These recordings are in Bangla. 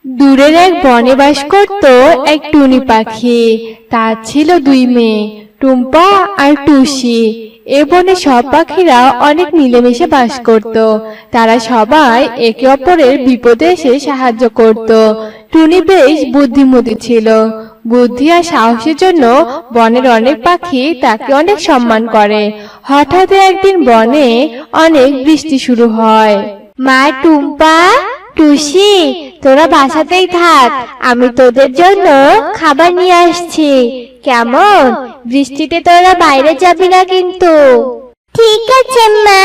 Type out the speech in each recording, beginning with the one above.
দূরের এক বনে বাস করত এক টুনি পাখি। তার ছিল দুই মেয়ে, টুম্পা আর টুসি। এ বনে সব পাখিরা অনেক মিলেমিশে বাস করত। তারা সবাই একে অপরের বিপদে এসে সাহায্য করত। টুনি বেশ বুদ্ধিমতী ছিল। বুদ্ধি আর সাহসের জন্য বনের অনেক পাখি তাকে অনেক সম্মান করে। হঠাৎ একদিন বনে অনেক বৃষ্টি শুরু হয়। মা টুম্পা, টুসি, তোরা বাসাতেই থাক, আমি তোদের জন্য খাবার নিয়ে আসছি। কেমন? বৃষ্টিতে তোরা বাইরে যাবি না কিন্তু। ঠিক আছে মা,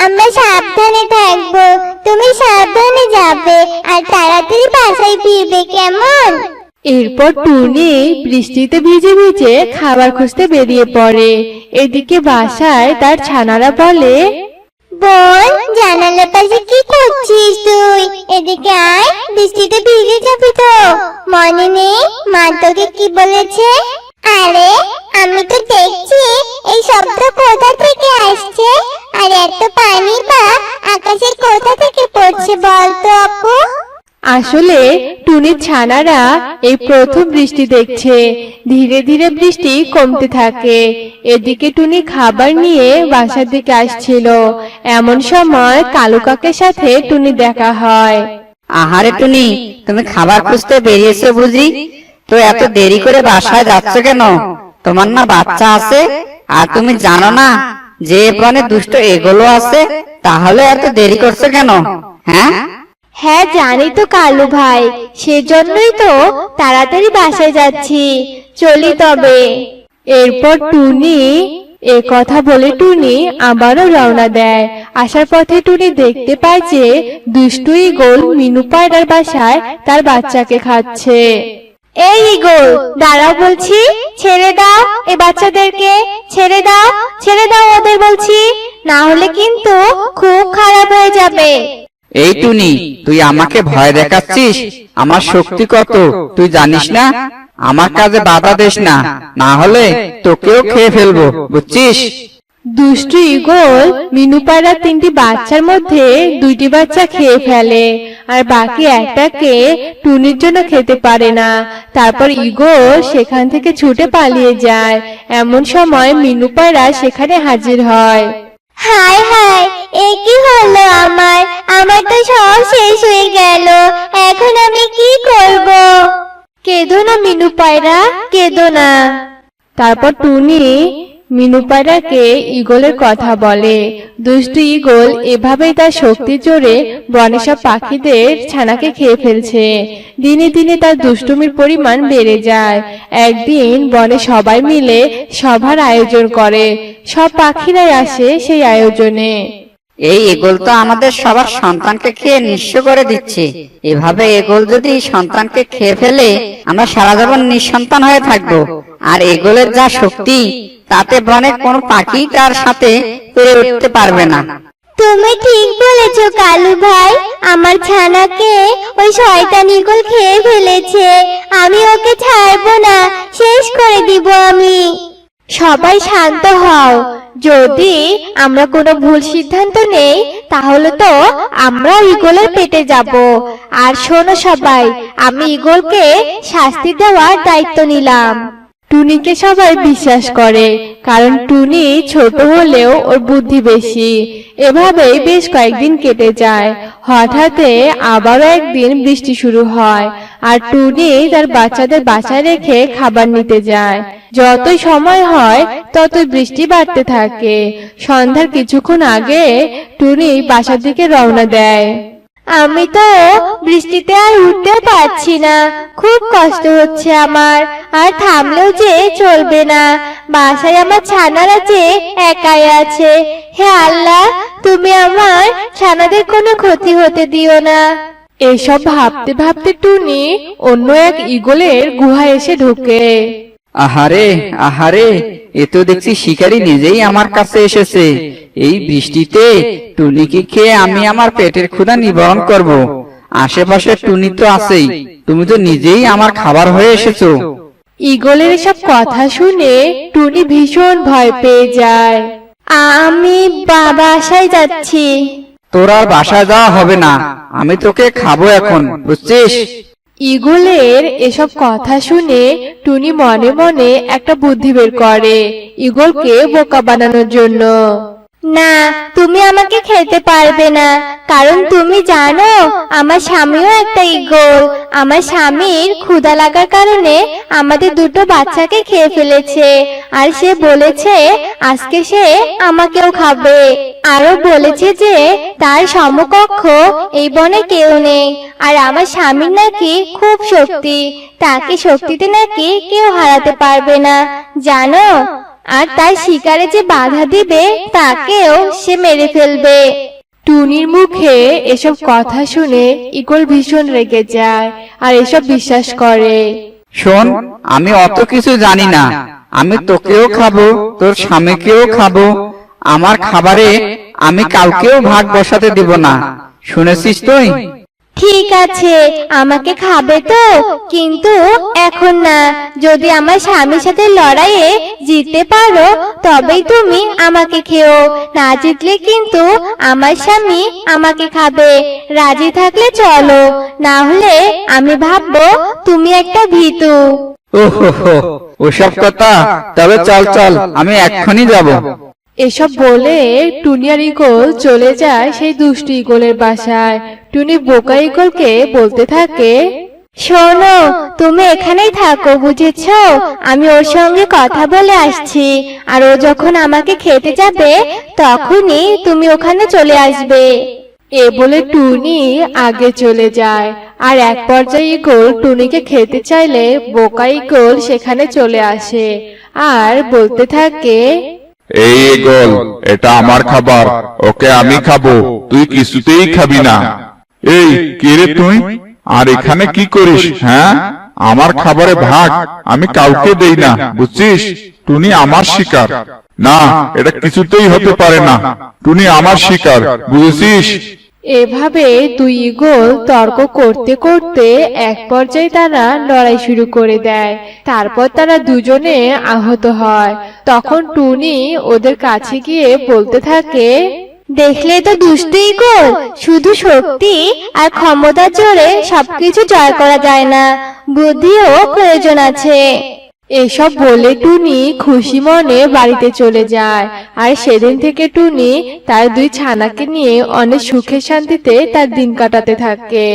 আমরা সাবধানে থাকবো। তুমি সাবধানে যাবে আর তাড়াতাড়ি বাসায় ফিরবে, কেমন? এরপর টুনি বৃষ্টিতে ভিজে ভিজে খাবার খুঁজতে বেরিয়ে পড়ে। এদিকে বাসায় তার ছানারা বলে, বোন, জানালার পাশে কি করছিস তুই? এদিকে আয়, বৃষ্টিতে ভিজে যাবি তো। মনে নেই মা তোকে কি বলেছে? আরে, আমি তো দেখছি এই শব্দ কোথা থেকে আসছে, আর এত পানি বা আকাশের কোথা থেকে পড়ছে বলতো আপু? আসলে টুনির ছানারা এই প্রথম বৃষ্টি দেখছে। ধীরে ধীরে বৃষ্টি কমতে থাকে। এদিকে টুনি খাবার নিয়ে বাসার দিকে আসছিল। এমন সময় কালু কাকের সাথে টুনি দেখা হয়। আহারে টুনি, তুমি খাবার খুঁজতে বেরিয়েছো বুঝি? তো এত দেরি করে বাসায় যাচ্ছ কেন? তোমার না বাচ্চা আছে? আর তুমি জানো না যে বনে দুষ্ট এগুলো আছে? তাহলে এত দেরি করছো কেন? হ্যাঁ হ্যাঁ, জানি তো কালু ভাই, সেজন্যই তো তাড়াতাড়ি বাসায় যাচ্ছি। চলি তবে। এরপর টুনি এ কথা বলে টুনি আবারও রওনা দেয়। আসার পথে টুনি দেখতে পায় যে দুষ্টু ঈগল মিনু পায়রার বাসায় তার বাচ্চাকে খাচ্ছে। এই ঈগল, দাঁড়াও বলছি, ছেড়ে দাও এই বাচ্চাদেরকে, ছেড়ে দাও, ছেড়ে দাও ওদের বলছি, না হলে কিন্তু খুব খারাপ হয়ে যাবে। এই টুনি, তুই আমাকে ভয় দেখাচ্ছিস? আমার শক্তি কত তুই জানিস না? আমার কাজে বাধা দিস না, না হলে তোকেও খেয়ে ফেলবো, বুঝছিস? দুষ্টু ঈগল মিনু পায়রার 3টি বাচ্চার মধ্যে 2টি বাচ্চা খেয়ে ফেলে, আর বাকি একটাকে টুনির জন্য খেতে পারে না। তারপর ঈগল সেখান থেকে ছুটে পালিয়ে যায়। এমন সময় মিনু পায়রা সেখানে হাজির হয়। হায় হায়, এ কি হলো আমার? আমার তো সব শেষ হয়ে গেল। এখন আমি কি করব? কেঁদো না মিনু পায়রা, কেঁদো না। তারপর টুনি মিনু পায়রাকে ঈগলের কথা বলে। দুষ্টু ঈগল এভাবেই তার শক্তির জোরে বনে সব পাখিদের ছানাকে খেয়ে ফেলছে। দিনে দিনে তার দুষ্টুমির পরিমাণ বেড়ে যায়। একদিন বনে সবাই মিলে সভার আয়োজন করে। সব পাখিরাই আসে সেই আয়োজনে। এই এগোল তো আমাদের সবার সন্তানকে খেয়ে নিঃস্ব করে দিচ্ছে। এভাবে এগোল যদি সন্তানকে খেয়ে ফেলে, আমরা সারা জীবন নিঃসন্তান হয়ে থাকবো। আর এগোলের যা শক্তি, তাতে বনে কোনো পাখি তার সাথে পেরে উঠতে পারবে না। তুমি ঠিক বলেছো কালু ভাই, আমার ছানাকে ওই শয়তান ঈগল খেয়ে ফেলেছে। আমি ওকে ছাড়বো না, শেষ করে দিব আমি। সবাই শান্ত হও। যদি আমরা কোনো ভুল সিদ্ধান্ত নেই, তাহলে তো আমরা ঈগলের পেটে যাব। আর শোনো সবাই, আমি ঈগলকে শাস্তি দেওয়ার দায়িত্ব নিলাম। টুনিকে সবাই বিশ্বাস করে, কারণ টুনি ছোট হলেও ওর বুদ্ধি বেশি। এভাবেই বেশ কয়েকদিন কেটে যায়। হঠাৎ আবারও একদিন বৃষ্টি শুরু হয়, আর টুনি তার বাচ্চাদের বাসায় রেখে খাবার নিতে যায়। যতই সময় হয় ততই বৃষ্টি বাড়তে থাকে। সন্ধ্যার কিছুক্ষণ আগে টুনি বাসার দিকে রওনা দেয়। আমি তো বৃষ্টিতে আর উঠতে পারছি না, খুব কষ্ট হচ্ছে আমার। আর থামলেও যে চলবে না, বাসায় আমার ছানারা যে একাই আছে। হে আল্লাহ, তুমি আমার ছানাদের কোনো ক্ষতি হতে দিও না। এসব ভাবতে ভাবতে টুনি অন্য এক ঈগলের গুহায় এসে ঢোকে। আহারে আহারে, এ তো দেখছি শিকারী নিজেই আমার কাছে এসেছে। এই বৃষ্টিতে টুনিকে খেয়ে আমি আমার পেটের ক্ষুধা নিবারণ করব। আশেপাশে টুনি তো আছেই, তুমি তো নিজেই আমার খাবার হয়ে এসেছো। ঈগলের এসব কথা শুনে টুনি ভীষণ ভয় পেয়ে যায়। আমি বাসায় যাচ্ছি। তোর আর বাসায় যাওয়া হবে না, আমি তোকে খাবো এখন, বুঝছিস? ঈগলের এসব কথা শুনে টুনি মনে মনে একটা বুদ্ধি বের করে ঈগলকে বোকা বানানোর জন্য। না, তুমি আমাকে খেতে পারবে না, কারণ তুমি জানো আমার স্বামীও একটা ঈগল। আমার স্বামীর ক্ষুধা লাগার কারণে আমাদের দুটো বাচ্চাকে খেয়ে ফেলেছে, আর সে বলেছে আজকে সে আমাকেও খাবে। আরো বলেছে যে তার সমকক্ষ এই বনে কেউ নেই, আর আমার স্বামীর নাকি খুব শক্তি, তাকে শক্তিতে নাকি কেউ হারাতে পারবে না জানো। আর তার শিকারে যে বাধা দিবে তাকেও সে মেরে ফেলবে। টুনির মুখে এসব কথা শুনে ঈগল ভীষণ রেগে যায় আর এসব বিশ্বাস করে। শোন, আমি অত কিছু জানি না। আমি তোকেও খাবো, তোর স্বামীকেও খাবো। আমার খাবারে আমি কাউকেও ভাগ বসাতে দিব না, শুনেছিস তুই? ঠিক আছে, আমাকে খাবে তো, কিন্তু এখন না। যদি আমার স্বামীর সাথে লড়াইয়ে জিততে পারো তবেই তুমি আমাকে খেও, না জিতলে কিন্তু আমার স্বামী আমাকে খাবে। রাজি থাকলে চলো, না হলে আমি ভাববো তুমি একটা ভীতু। ওহো, ওসব কথা? তবে চল চল, আমি এক্ষুনি যাব। এসব বলে টুনি আর ঈগল চলে যায় সেই দুষ্টু ঈগলের বাসায়। টুনি বোকা ঈগলকে বলতে থাকে, শোনো, তুমি এখানেই থাকো, বুঝেছো? আমি ওর সঙ্গে কথা বলে আসছি, আর ও যখন আমাকে খেতে যাবে তখনই তুমি ওখানে চলে আসবে। এ বলে টুনি আগে চলে যায়। আর এক পর্যায়ে ঈগল টুনিকে খেতে চাইলে বোকা ঈগল সেখানে চলে আসে আর বলতে থাকে, এই ঈগল, এটা আমার খাবার, ওকে আমি খাবো, তুই কিছুতেই খাবি না। এই কে রে তুই? আর এখানে কি করিস? হ্যাঁ, আমার খাবারে ভাগ আমি কাউকে দেই না, বুঝছিস? টুনি আমার শিকার। না, এটা কিছুতেই হতে পারে না, টুনি আমার শিকার, বুঝেছিস? এভাবে দুই ঈগল তর্ক করতে করতে এক পর্যায়ে তারা লড়াই শুরু করে দেয়। তারপর তারা দুজনে আহত হয়। তখন টুনি ওদের কাছে গিয়ে বলতে থাকে, দেখলে তো দুষ্টু ঈগল, শুধু শক্তি আর ক্ষমতার জোরে সবকিছু জয় করা যায় না, বুদ্ধিও প্রয়োজন আছে। এসব বলে টুনি খুশি মনে বাড়িতে চলে যায়। আর সেদিন থেকে টুনি তার দুই ছানাকে নিয়ে অনেক সুখে শান্তিতে তার দিন কাটাতে থাকে।